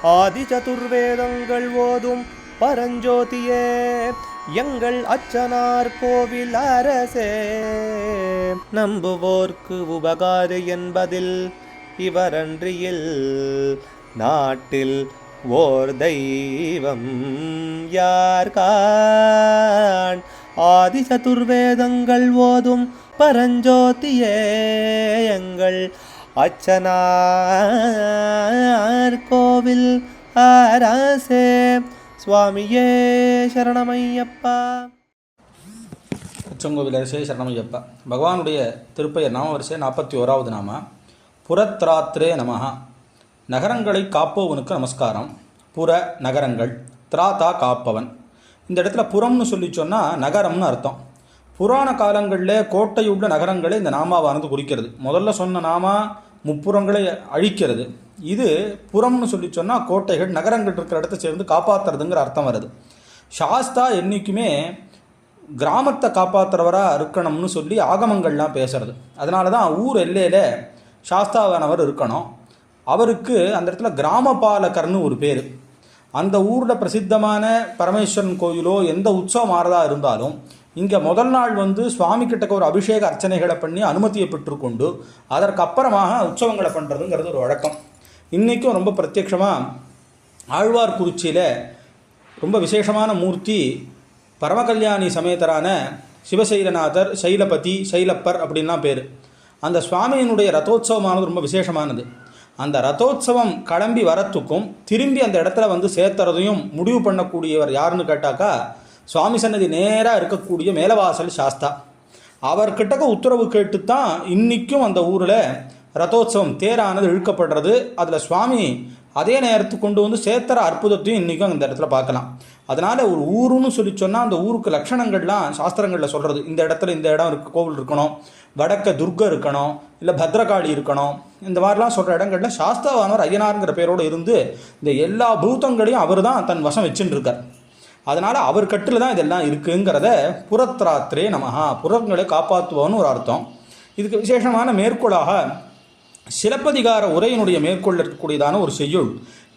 ஆதி சதுர்வேதங்கள் ஓதும் பரஞ்சோதியே எங்கள் அச்சனார் கோவில் அரசே. நம்புவோர்க்கு உபகாரி என்பதில் இவரன்றியில் நாட்டில் ஓர் தெய்வம் யார்கான். ஆதி சதுர்வேதங்கள் ஓதும் பரஞ்சோதியே எங்கள் அச்சனார் கோவில் அரசே. சுவாமியே சரணமையப்பா. அச்சங்கோவில் அரசே சரணமையப்பா. பகவானுடைய திருப்பெயர் நாம வரிசை 41வது நாம புரத்ராத்ரே நமஹ. நகரங்களை காப்பவனுக்கு நமஸ்காரம். புற நகரங்கள், திராதா காப்பவன். இந்த இடத்துல புறம்னு சொல்லி சொன்னால் நகரம்னு அர்த்தம். புராண காலங்களில் கோட்டையுள்ள நகரங்களை இந்த நாமாவானது குறிக்கிறது. முதல்ல சொன்ன நாமா முப்புறங்களை அழிக்கிறது. இது புறம்னு சொல்லி சொன்னால் கோட்டைகள் நகரங்கள் இருக்கிற இடத்த சேர்ந்து காப்பாற்றுறதுங்கிற அர்த்தம் வருது. சாஸ்தா என்றைக்குமே கிராமத்தை காப்பாற்றுறவராக இருக்கணும்னு சொல்லி ஆகமங்கள்லாம் பேசுறது. அதனால தான் ஊர் எல்லையில் சாஸ்தாவானவர் இருக்கணும். அவருக்கு அந்த இடத்துல கிராமபாலகர்னு ஒரு பேர். அந்த ஊரில் பிரசித்தமான பரமேஸ்வரன் கோயிலோ எந்த உற்சவம் ஆறதா இருந்தாலும் இங்கே முதல் நாள் சுவாமி கிட்டக்க ஒரு அபிஷேக அர்ச்சனைகளை பண்ணி அனுமதியை பெற்றுக்கொண்டு அதற்கப்புறமாக உற்சவங்களை பண்ணுறதுங்கிறது ஒரு வழக்கம். இன்றைக்கும் ரொம்ப பிரத்யட்சமாக ஆழ்வார்குறிச்சியில் ரொம்ப விசேஷமான மூர்த்தி பரமகல்யாணி சமேதரான சிவசைலநாதர், சைலபதி, சைலப்பர் அப்படின்லாம் பேர். அந்த சுவாமியினுடைய ரதோத்சவமானது ரொம்ப விசேஷமானது. அந்த ரதோத்சவம் கிளம்பி வரத்துக்கும் திரும்பி அந்த இடத்துல சேர்த்துறதையும் முடிவு பண்ணக்கூடியவர் யாருன்னு கேட்டாக்கா சுவாமி சன்னதி நேராக இருக்கக்கூடிய மேலவாசல் சாஸ்தா. அவர்கிட்டக்க உத்தரவு கேட்டுத்தான் இன்றைக்கும் அந்த ஊரில் ரதோத்சவம் தேரானது இழுக்கப்படுறது. அதில் சுவாமி அதே நேரத்துக்கு கொண்டு சேர்த்துற அற்புதத்தையும் இன்றைக்கும் அந்த இடத்துல பார்க்கலாம். அதனால் ஒரு ஊருன்னு சொல்லி சொன்னால் அந்த ஊருக்கு லட்சணங்கள்லாம் சாஸ்திரங்களில் சொல்கிறது. இந்த இடத்துல இந்த இடம் கோவில் இருக்கணும், வடக்க துர்கம் இருக்கணும், இல்லை பத்ரகாளி இருக்கணும், இந்த மாதிரிலாம் சொல்கிற இடங்களில் சாஸ்தாவானவர் ஐயனாருங்கிற பேரோடு இருந்து இந்த எல்லா பூதங்களையும் அவர் தான் தன் வசம் வச்சுட்டு இருக்கார். அதனால் அவர் கட்டில் தான் இதெல்லாம் இருக்குங்கிறத புரத்ராத்ரே நமஹா, புறங்களை காப்பாற்றுவோன்னு ஒரு அர்த்தம். இதுக்கு விசேஷமான மேற்கோளாக சிலப்பதிகார உரையினுடைய மேற்கோள் இருக்கக்கூடியதான ஒரு செய்யுள்.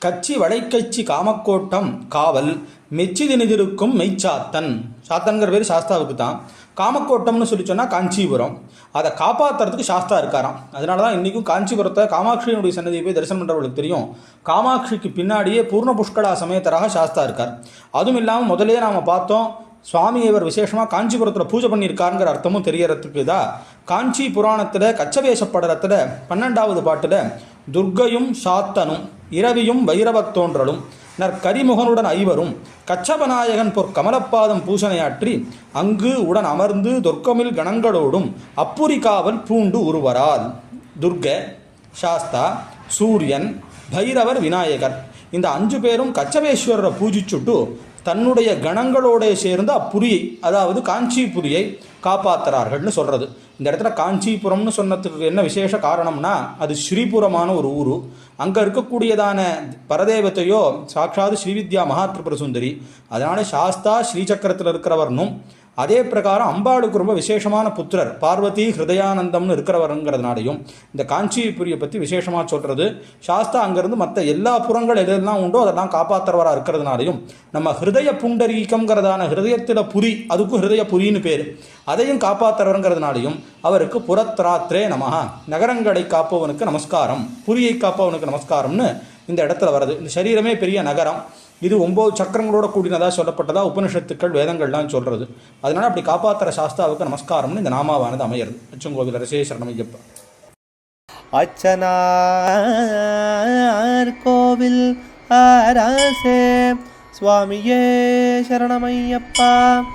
கச்சி வளைக்கச்சி காமக்கோட்டம் காவல் மெச்சி திணிதிருக்கும் மெய்ச்சாத்தன். சாத்தன்கிற பேர் சாஸ்தாவுக்கு தான். காமக்கோட்டம்னு சொல்லி சொன்னால் காஞ்சிபுரம். அதை காப்பாற்றுறதுக்கு சாஸ்தா இருக்காராம். அதனால தான் இன்றைக்கும் காஞ்சிபுரத்தை காமாட்சியினுடைய சன்னதியை போய் தரிசனம் பண்ணுறவங்களுக்கு தெரியும். காமாட்சிக்கு பின்னாடியே பூர்ண புஷ்கலா சமேதராக சாஸ்தா இருக்கார். அதுவும் இல்லாமல் முதலே நாம் பார்த்தோம் சுவாமி இவர் விசேஷமாக காஞ்சிபுரத்தில் பூஜை பண்ணியிருக்காருங்கிற அர்த்தமும் தெரியறதுக்கு தான் காஞ்சி புராணத்தில் கச்சவேஷ படலத்தில் 12வது பாட்டில் துர்க்கையும் சாத்தனும் இரவியும் வைரவத்தோன்றலும் நற்கரிமுகனுடன் ஐவரும் கச்சபநாயகன் பொற் கமலப்பாதம் பூசணையாற்றி அங்கு உடன் அமர்ந்து துர்க்கமில் கணங்களோடும் அப்புரி காவல் பூண்டு உருவரால். துர்க, சாஸ்தா, சூரியன், பைரவர், விநாயகர் இந்த 5 பேரும் கச்சபேஸ்வரரை பூஜிச்சுட்டு தன்னுடைய கணங்களோட சேர்ந்து அப்புரியை, அதாவது காஞ்சிபுரியை காப்பாற்றுறார்கள்னு சொல்கிறது. இந்த இடத்துல காஞ்சிபுரம்னு சொன்னதுக்கு என்ன விசேஷ காரணம்னா அது ஸ்ரீபுரமான ஒரு ஊர். அங்கே இருக்கக்கூடியதான பரதேவத்தையோ சாட்சாத் ஸ்ரீவித்யா மகாத்ரிபுர சுந்தரி. அதனால் சாஸ்தா ஸ்ரீசக்கரத்தில் இருக்கிறவர்னும் அதே பிரகாரம் அம்பாளுக்கு ரொம்ப விசேஷமான புத்திரர் பார்வதி ஹிருதயானந்தம்னு இருக்கிறவருங்கிறதுனாலையும் இந்த காஞ்சிபுரியை பற்றி விசேஷமாக சொல்கிறது. சாஸ்தா அங்கேருந்து மற்ற எல்லா புறங்கள் எதெல்லாம் உண்டோ அதெல்லாம் காப்பாற்றுறவராக இருக்கிறதுனாலையும் நம்ம ஹிருதய புண்டரீகம்ங்கிறதான ஹிருதயத்தில் புரி, அதுக்கும் ஹிருதய புரின்னு பேர், அதையும் காப்பாற்றுறவருங்கிறதுனாலையும் அவருக்கு புரத்ராத்ரே நமஹா, நகரங்களை காப்பவனுக்கு நமஸ்காரம், புரியை காப்பவனுக்கு நமஸ்காரம்னு இந்த இடத்துல வருது. இந்த சரீரமே பெரிய நகரம். இது 9 சக்கரங்களோட கூடினதாக சொல்லப்பட்டதா உபனிஷத்துக்கள் வேதங்கள்லாம் சொல்கிறது. அதனால் அப்படி காப்பாற்றுற சாஸ்தாவுக்கு நமஸ்காரம்னு இந்த நாமாவானது அமையிறது. அச்சங்கோவில் அரசே சரணமையப்பா. அச்சனார் கோவில் அரசே. சுவாமியே சரணமையப்பா.